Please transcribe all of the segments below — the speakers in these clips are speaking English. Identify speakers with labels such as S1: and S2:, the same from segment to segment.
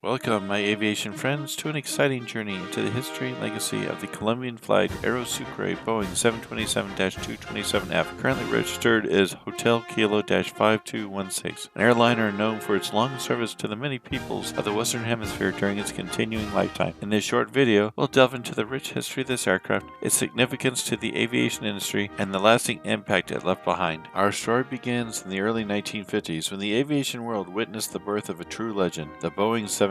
S1: Welcome, my aviation friends, to an exciting journey into the history and legacy of the Colombian-flagged Aerosucre Boeing 727-227F, currently registered as Hotel Kilo-5216, an airliner known for its long service to the many peoples of the Western Hemisphere during its continuing lifetime. In this short video, we'll delve into the rich history of this aircraft, its significance to the aviation industry, and the lasting impact it left behind. Our story begins in the early 1950s when the aviation world witnessed the birth of a true legend, the Boeing 727.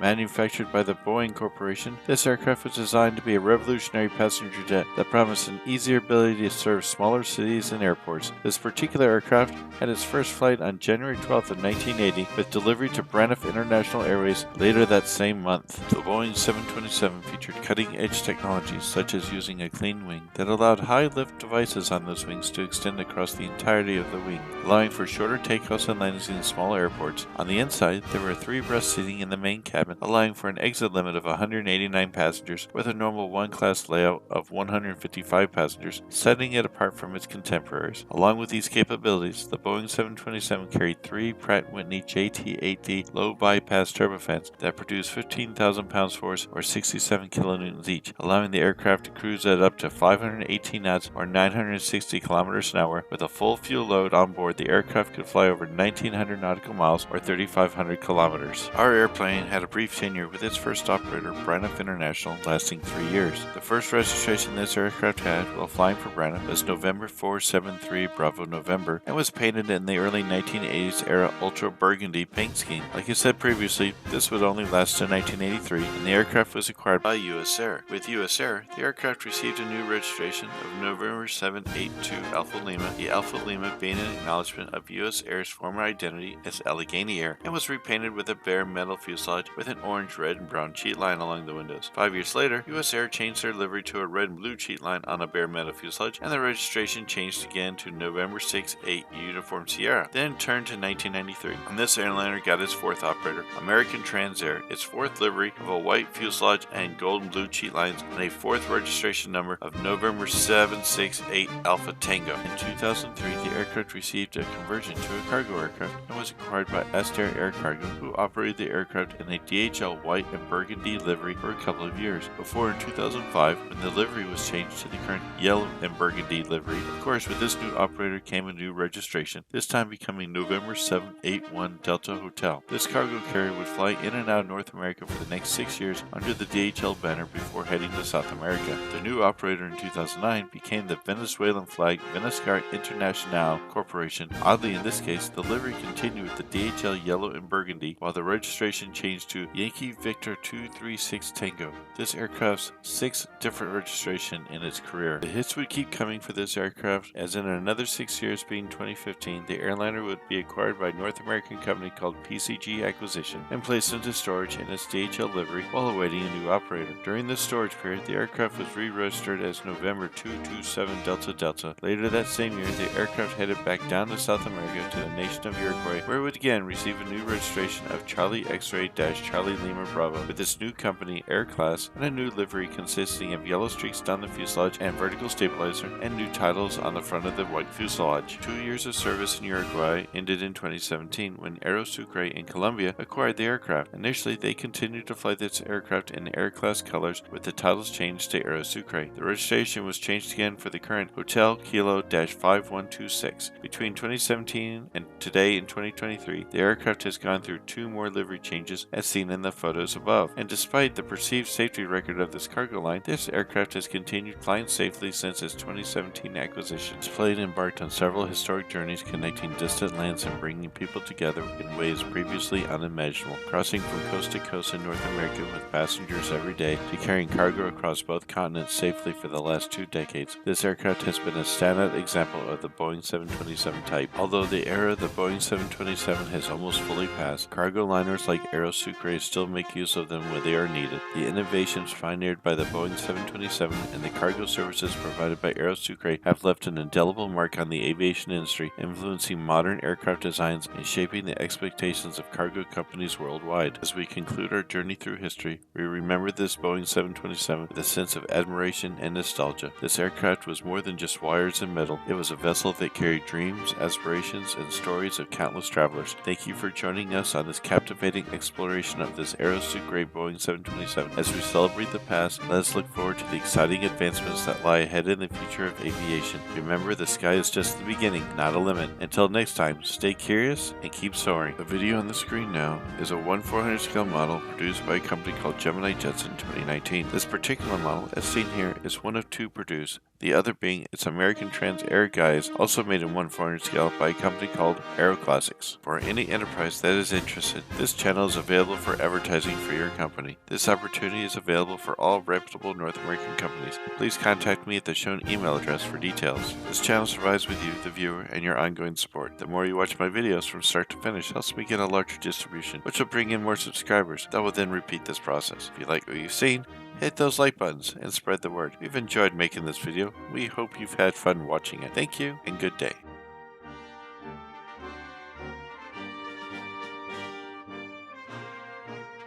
S1: Manufactured by the Boeing Corporation, this aircraft was designed to be a revolutionary passenger jet that promised an easier ability to serve smaller cities and airports. This particular aircraft had its first flight on January 12th of 1980, with delivery to Braniff International Airways later that same month. The Boeing 727 featured cutting-edge technologies such as using a clean wing that allowed high-lift devices on those wings to extend across the entirety of the wing, allowing for shorter takeoffs and landings in small airports. On the inside, there were 3 breast seating in the main cabin, allowing for an exit limit of 189 passengers with a normal one-class layout of 155 passengers, setting it apart from its contemporaries. Along with these capabilities, the Boeing 727 carried 3 Pratt & Whitney JT8D low-bypass turbofans that produced 15,000 pounds force or 67 kilonewtons each, allowing the aircraft to cruise at up to 518 knots or 960 kilometers an hour. With a full fuel load on board, the aircraft could fly over 1,900 nautical miles or 3,500 kilometers. Our airplane had a brief tenure with its first operator, Braniff International, lasting 3 years. The first registration this aircraft had while flying for Braniff was November 473 Bravo November and was painted in the early 1980s era ultra burgundy paint scheme. Like I said previously, this would only last to 1983, and the aircraft was acquired by US Air. With US Air, the aircraft received a new registration of November 782 Alpha Lima, the Alpha Lima being an acknowledgement of US Air's former identity as Allegheny Air, and was repainted with a bare metal fuselage with an orange, red, and brown cheat line along the windows. 5 years later, US Air changed their livery to a red and blue cheat line on a bare metal fuselage, and the registration changed again to November 6-8 Uniform Sierra, then turned to 1993. And this airliner got its 4th operator, American Transair, its 4th livery of a white fuselage and gold and blue cheat lines, and a 4th registration number of November 768 Alpha Tango. In 2003, the aircraft received a conversion to a cargo aircraft and was acquired by Aster Air Cargo, who operated the aircraft in a DHL white and burgundy livery for a couple of years, before in 2005 when the livery was changed to the current yellow and burgundy livery. Of course, with this new operator came a new registration, this time becoming November 781 Delta Hotel. This cargo carrier would fly in and out of North America for the next 6 years under the DHL banner before heading to South America. The new operator in 2009 became the Venezuelan flag Aerosucre International Corporation. Oddly, in this case, the livery continued with the DHL yellow and burgundy, while the registration changed to Yankee Victor 236 Tango. This aircraft's 6th different registration in its career. The hits would keep coming for this aircraft, as in another 6 years, being 2015, the airliner would be acquired by a North American company called PCG Acquisition and placed into storage in its DHL livery while awaiting a new operator. During this storage period, the aircraft was re-registered as November 227 Delta Delta. Later that same year, the aircraft headed back down to South America to the nation of Uruguay, where it would again receive a new registration of Charlie X-Ray-Charlie Lima Bravo with its new company Air Class and a new livery consisting of yellow streaks down the fuselage and vertical stabilizer and new titles on the front of the white fuselage. 2 years of service in Uruguay ended in 2017 when Aerosucre in Colombia acquired the aircraft. Initially, they continued to fly this aircraft in Air Class colors with the titles changed to Aerosucre. The registration was changed again for the current Hotel Kilo-5126. Between 2017 and today in 2023, the aircraft has gone through 2 more livery changes as seen in the photos above, and despite the perceived safety record of this cargo line, this aircraft has continued flying safely since its 2017 acquisition. This plane embarked on several historic journeys connecting distant lands and bringing people together in ways previously unimaginable, crossing from coast to coast in North America with passengers every day to carrying cargo across both continents safely for the last 2 decades. This aircraft has been a standout example of the Boeing 727 type. Although the era of the Boeing 727 has almost fully passed, cargo liners like Aerosucre still make use of them when they are needed. The innovations pioneered by the Boeing 727 and the cargo services provided by Aerosucre have left an indelible mark on the aviation industry, influencing modern aircraft designs and shaping the expectations of cargo companies worldwide. As we conclude our journey through history, we remember this Boeing 727 with a sense of admiration and nostalgia. This aircraft was more than just wires and metal. It was a vessel that carried dreams, aspirations, and stories of countless travelers. Thank you for joining us on this captivating exciting exploration of this Aerosucre Boeing 727. As we celebrate the past, let us look forward to the exciting advancements that lie ahead in the future of aviation. Remember, the sky is just the beginning, not a limit. Until next time, stay curious and keep soaring. The video on the screen now is a 1/400 scale model produced by a company called Gemini Jets in 2019. This particular model, as seen here, is one of 2 produced, the other being its American Trans Air guise, also made in 1/400 scale by a company called Aeroclassics. For any enterprise that is interested, this channel is available for advertising for your company. This opportunity is available for all reputable North American companies. Please contact me at the shown email address for details. This channel survives with you, the viewer, and your ongoing support. The more you watch my videos from start to finish helps me get a larger distribution, which will bring in more subscribers. That will then repeat this process. If you like what you've seen, hit those like buttons and spread the word. If you've enjoyed making this video, we hope you've had fun watching it. Thank you and good day.